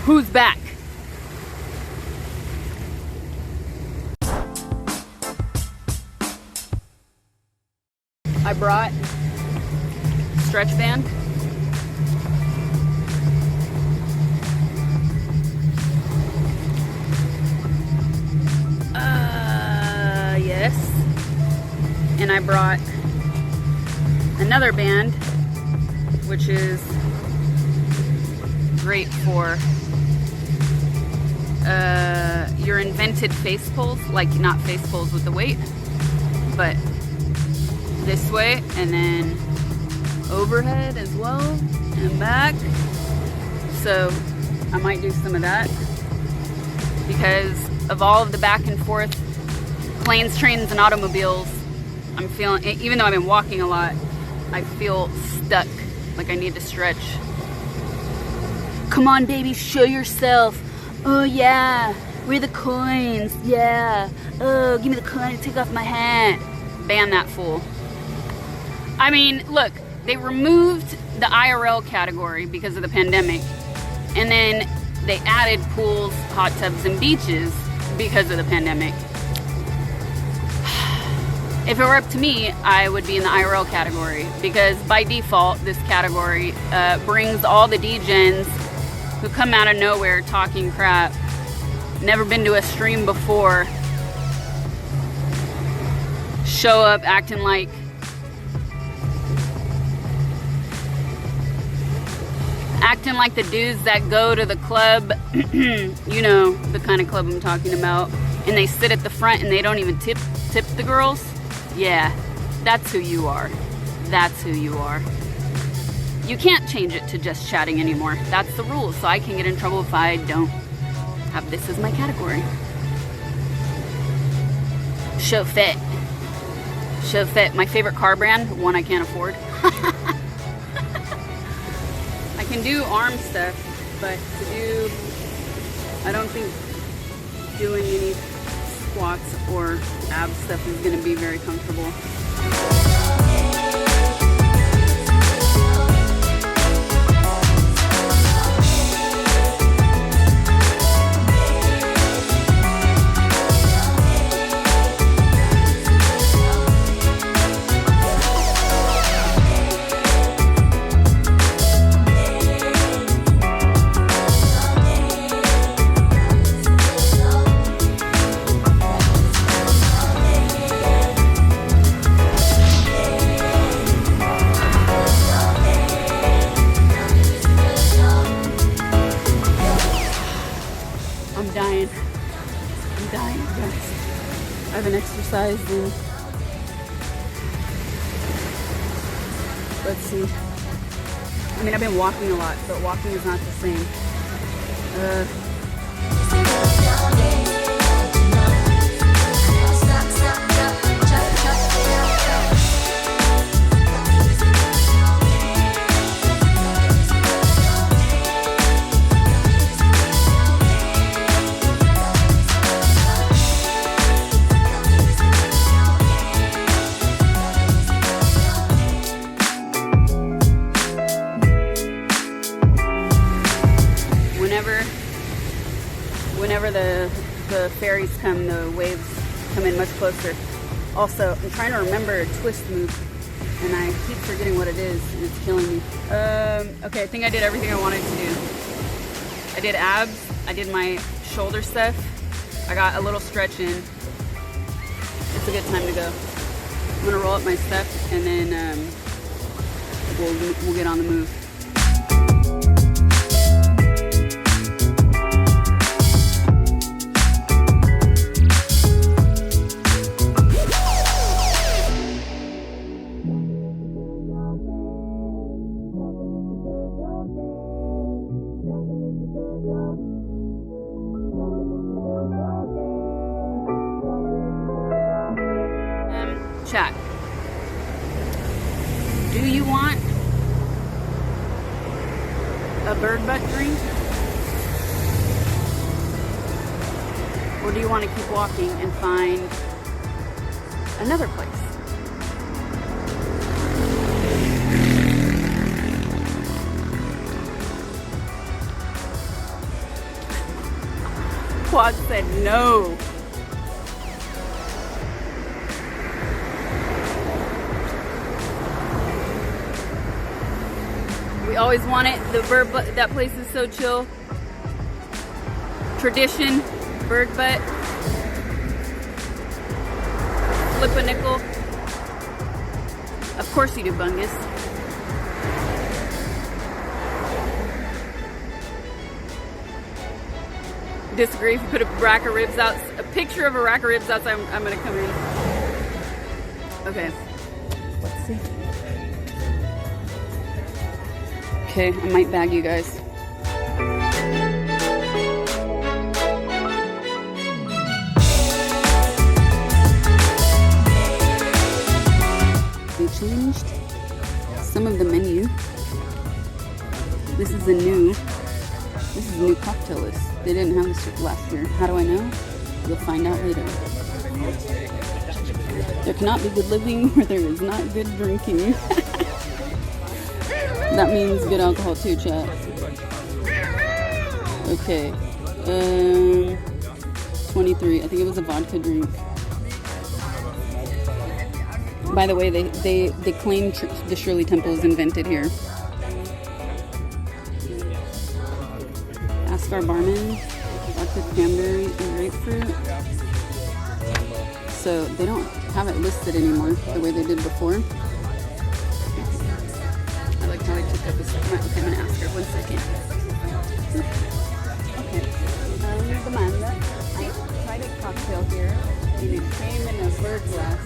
Who's back? I brought stretch band. Yes. And I brought another band, which is great for your invented face pulls, like not face pulls with the weight, but this way, and then overhead as well, and back. So I might do some of that because of all of the back and forth planes, trains, and automobiles. I'm feeling, even though I've been walking a lot, I feel stuck, like I need to stretch. Come on, baby, show yourself. Oh yeah, where are the coins? Yeah. Oh, give me the coin and take off my hat. Ban that fool. I mean, look, they removed the IRL category because of the pandemic, and then they added pools, hot tubs, and beaches because of the pandemic. If it were up to me, I would be in the IRL category because by default, this category brings all the degens who come out of nowhere talking crap, never been to a stream before, show up acting like the dudes that go to the club, you know, the kind of club I'm talking about, and they sit at the front and they don't even tip the girls. Yeah, that's who you are. That's who you are. You can't change it to just chatting anymore. That's the rule, so I can get in trouble if I don't have this as my category. Show fit. Show fit. My favorite car brand, one I can't afford. I can do arm stuff, but I don't think doing any squats or ab stuff is going to be very comfortable. I haven't exercised in, let's see, I mean, I've been walking a lot, but walking is not the same. Whenever the ferries come, the waves come in much closer. Also, I'm trying to remember a twist move, and I keep forgetting what it is, and it's killing me. Okay, I think I did everything I wanted to do. I did abs, I did my shoulder stuff, I got a little stretch in. It's a good time to go. I'm gonna roll up my stuff, and then we'll get on the move. Chat. Do you want a bird butt drink? Or do you want to keep walking and find another place? squad said no. We always want it. The bird butt, that place is so chill. Tradition, bird butt. Flip a nickel. Of course you do, Bungus. Disagree. If you put a rack of ribs out, a picture of a rack of ribs outside, I'm gonna come in. Okay. Let's see. Okay, I might bag you guys. They changed some of the menu. This is a new cocktail list. They didn't have this last year. How do I know? You'll find out later. There cannot be good living where there is not good drinking. That means good alcohol too, chat. Okay. 23. I think it was a vodka drink. By the way, they claim the Shirley Temple is invented here. Ask our barman. Vodka, cranberry, and grapefruit. So they don't have it listed anymore the way they did before. I like how I took up this. Okay, I'm gonna ask her 1 second. Okay. Amanda, I tried a cocktail here, and it came in a bird glass.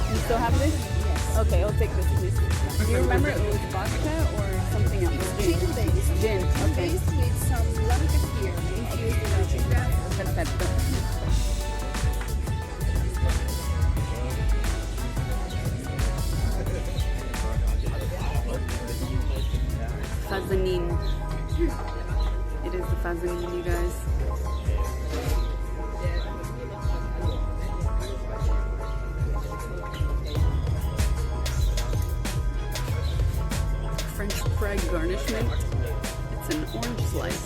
You still have this? Yes. Okay, I'll take this, please. Do you remember it was vodka or something else? Gin based. Gin. Okay. Based with some lemon here infused in our sugar. Perfecto. Fazanin. It is the Fazanin, you guys. French fry garnishment. It's an orange slice.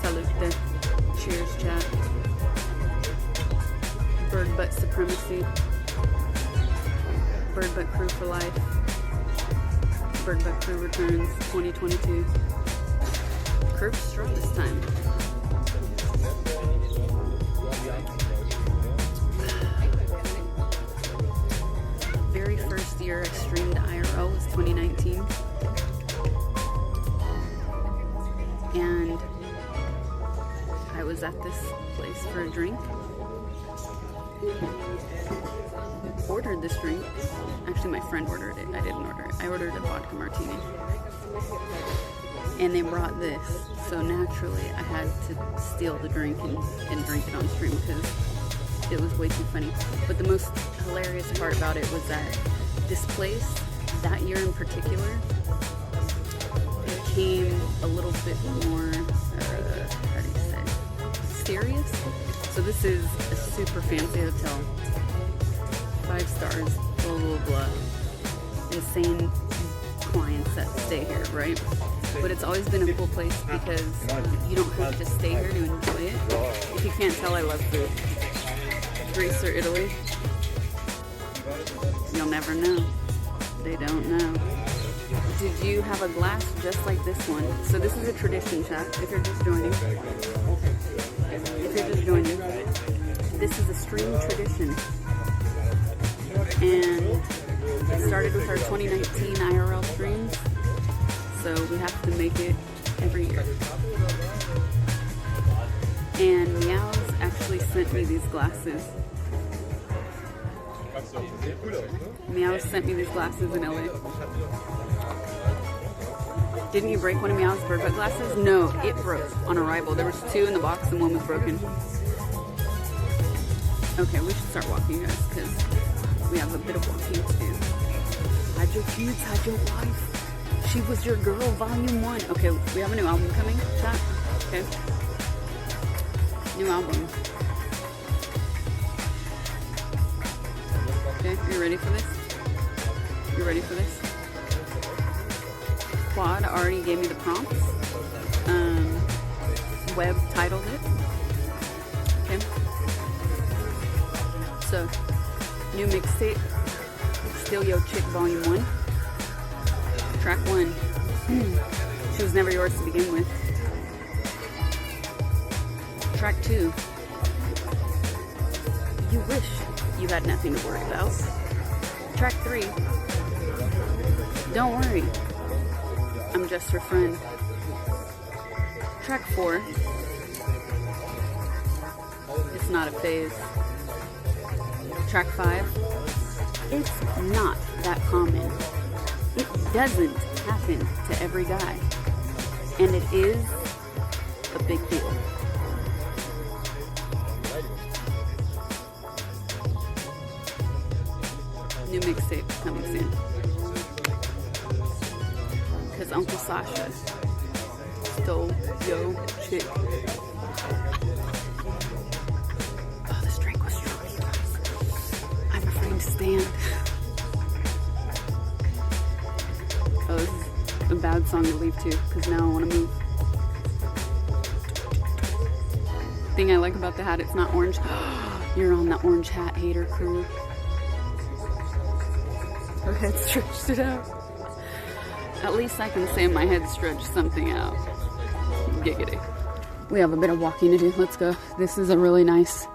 Salute. Cheers, chat. Bird butt supremacy. Bird butt crew for life. Bird butt crew returns 2022. Curved stroke this time. Very first year I streamed IRL was 2019. And I was at this place for a drink. Ordered this drink. Actually, my friend ordered it. I didn't order it. I ordered a vodka martini. And they brought this. So naturally, I had to steal the drink and drink it on stream because it was way too funny. But the most hilarious part about it was that this place, that year in particular, became a little bit more, how do you say, serious. So this is a super fancy hotel. 5 stars, blah, blah, blah. Insane clients that stay here, right? But it's always been a cool place because you don't have to stay here to enjoy it. If you can't tell, I love food. Greece or Italy? You'll never know. They don't know. Did you have a glass just like this one? So this is a tradition, chat, if you're just joining. If you're just joining. This is a stream tradition. And it started with our 2019 IRL streams, so we have to make it every year. And Meows actually sent me these glasses. Meows sent me these glasses in LA. Didn't you break one of Meow's bird butt glasses? No, it broke on arrival. There was 2 in the box and 1 was broken. Okay, we should start walking, guys, because we have a bit of walking to do. Had your kids, had your wife. She Was Your Girl, Volume 1. Okay, we have a new album coming, chat. Okay. New album. Okay, are you ready for this? You ready for this? Quad already gave me the prompts. Web titled it. Okay. So, new mixtape, Still Yo Chick Volume 1. Track 1. She Was Never Yours to Begin With. Track 2. You Wish You Had Nothing to Worry About. Track 3. Don't Worry, I'm Just Your Friend. Track 4. It's Not a Phase. Track 5. It's not that common. It doesn't happen to every guy. And it is a big deal. New mixtape coming soon. Because Uncle Sasha stole yo chick. Oh, this drink was strong, you guys. I'm afraid to stand. Oh, this is a bad song to leave to, because now I want to move. Thing I like about the hat, it's not orange. You're on the orange hat hater crew. Her head stretched it out. At least I can say my head stretched something out. Giggity. We have a bit of walking to do. Let's go. This is a really nice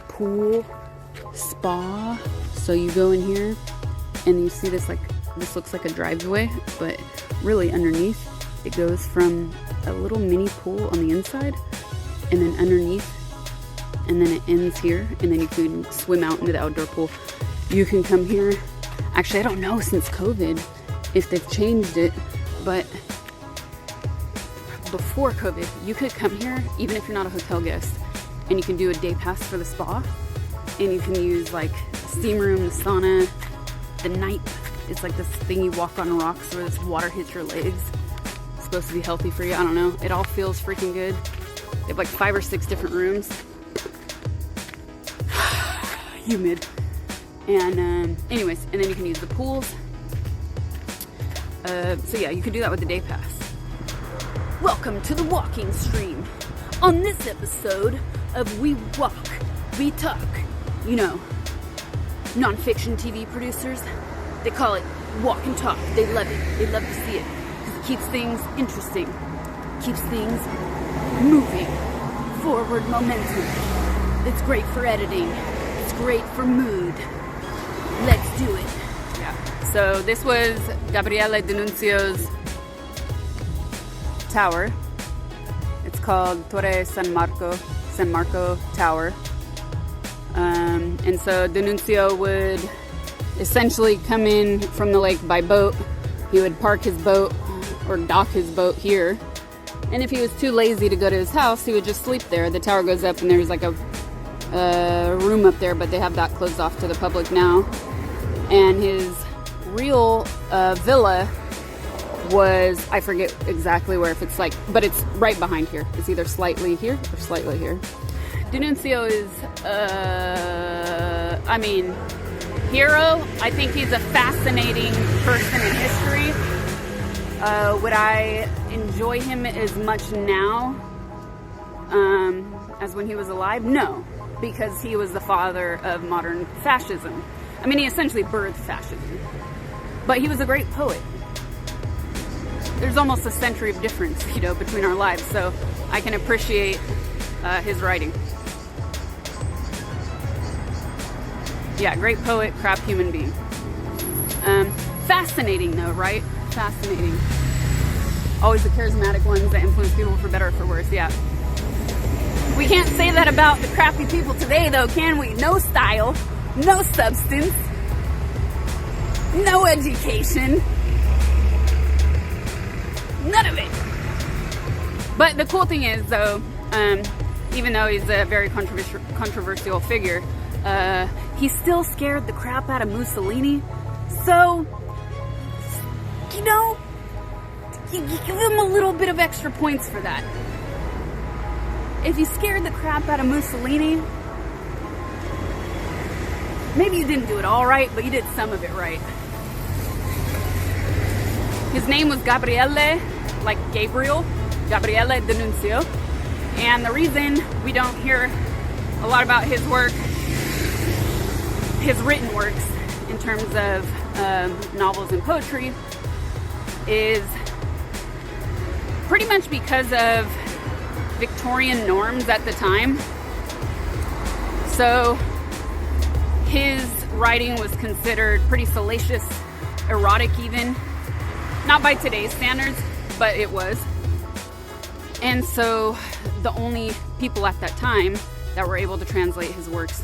pool spa. So you go in here and you see this, like, this looks like a driveway, but really underneath it goes from a little mini pool on the inside and then underneath, and then it ends here, and then you can swim out into the outdoor pool. You can come here. Actually, I don't know since COVID if they've changed it, but before COVID, you could come here even if you're not a hotel guest, and you can do a day pass for the spa, and you can use like the steam room, the sauna, the night. It's like this thing you walk on rocks where this water hits your legs. It's supposed to be healthy for you. I don't know. It all feels freaking good. They have like 5 or 6 different rooms. Humid. And anyways, and then you can use the pools. So yeah, you can do that with the day pass. Welcome to the walking stream. On this episode of We Walk, We Talk. You know, non-fiction TV producers, they call it walk and talk. They love it. They love to see it because it keeps things interesting, keeps things moving, forward momentum. It's great for editing. It's great for mood. Let's do it. Yeah. So this was Gabriele D'Annunzio's tower. It's called Torre San Marco Tower. And so D'Annunzio would essentially come in from the lake by boat. He would park his boat or dock his boat here. And if he was too lazy to go to his house, he would just sleep there. The tower goes up and there's like a room up there, but they have that closed off to the public now. And his real villa was, I forget exactly where, if it's like, but it's right behind here. It's either slightly here or slightly here. D'Annunzio is, I mean, hero. I think he's a fascinating person in history. Would I enjoy him as much now as when he was alive? No, because he was the father of modern fascism. I mean, he essentially birthed fascism. But he was a great poet. There's almost a century of difference, you know, between our lives, so I can appreciate his writing. Yeah, great poet, crap human being. Fascinating though, right? Fascinating. Always the charismatic ones that influence people for better or for worse, yeah. We can't say that about the crappy people today though, can we? No style, no substance, no education, none of it. But the cool thing is though, even though he's a very controversial figure, he still scared the crap out of Mussolini. So, you know, you give him a little bit of extra points for that. If you scared the crap out of Mussolini, maybe you didn't do it all right, but you did some of it right. His name was Gabriele, like Gabriel, Gabriele D'Annunzio. And the reason we don't hear a lot about his work, his written works, in terms of novels and poetry, is pretty much because of Victorian norms at the time. So his writing was considered pretty salacious, erotic even. Not by today's standards, but it was. And so the only people at that time that were able to translate his works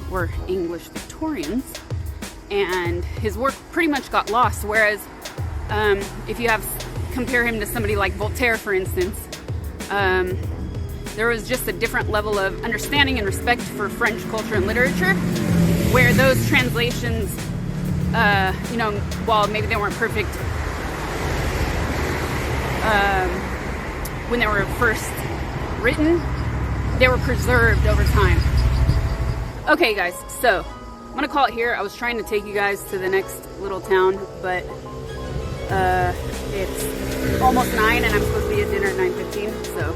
were English Victorians. And his work pretty much got lost. Whereas if you compare him to somebody like Voltaire, for instance, there was just a different level of understanding and respect for French culture and literature, where those translations, you know, while maybe they weren't perfect when they were first written, they were preserved over time. Okay guys, so I'm gonna call it here. I was trying to take you guys to the next little town, but it's almost 9 and I'm supposed to be at dinner at 9:15, so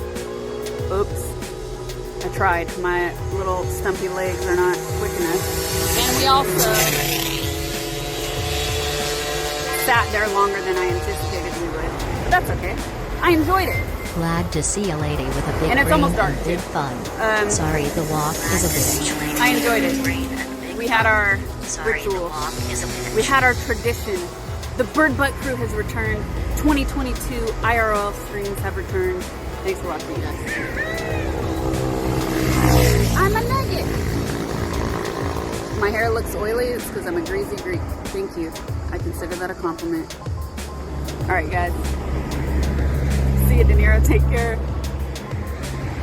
oops. I tried. My little stumpy legs are not quick enough. And we also sat there longer than I anticipated we would. But that's okay. I enjoyed it. Glad to see a lady with a big And it's brain almost dark, and big too. fun. Sorry, the walk is a bitch. I enjoyed it. We had our ritual. We had our tradition. The Bird Butt crew has returned. 2022 IRL streams have returned. Thanks for watching, you guys. I'm a nugget. My hair looks oily. It's because I'm a greasy Greek. Thank you. I consider that a compliment. All right, guys. See you, De Niro. Take care.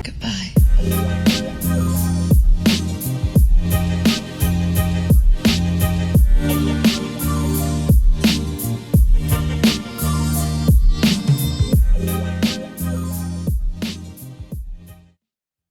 Goodbye.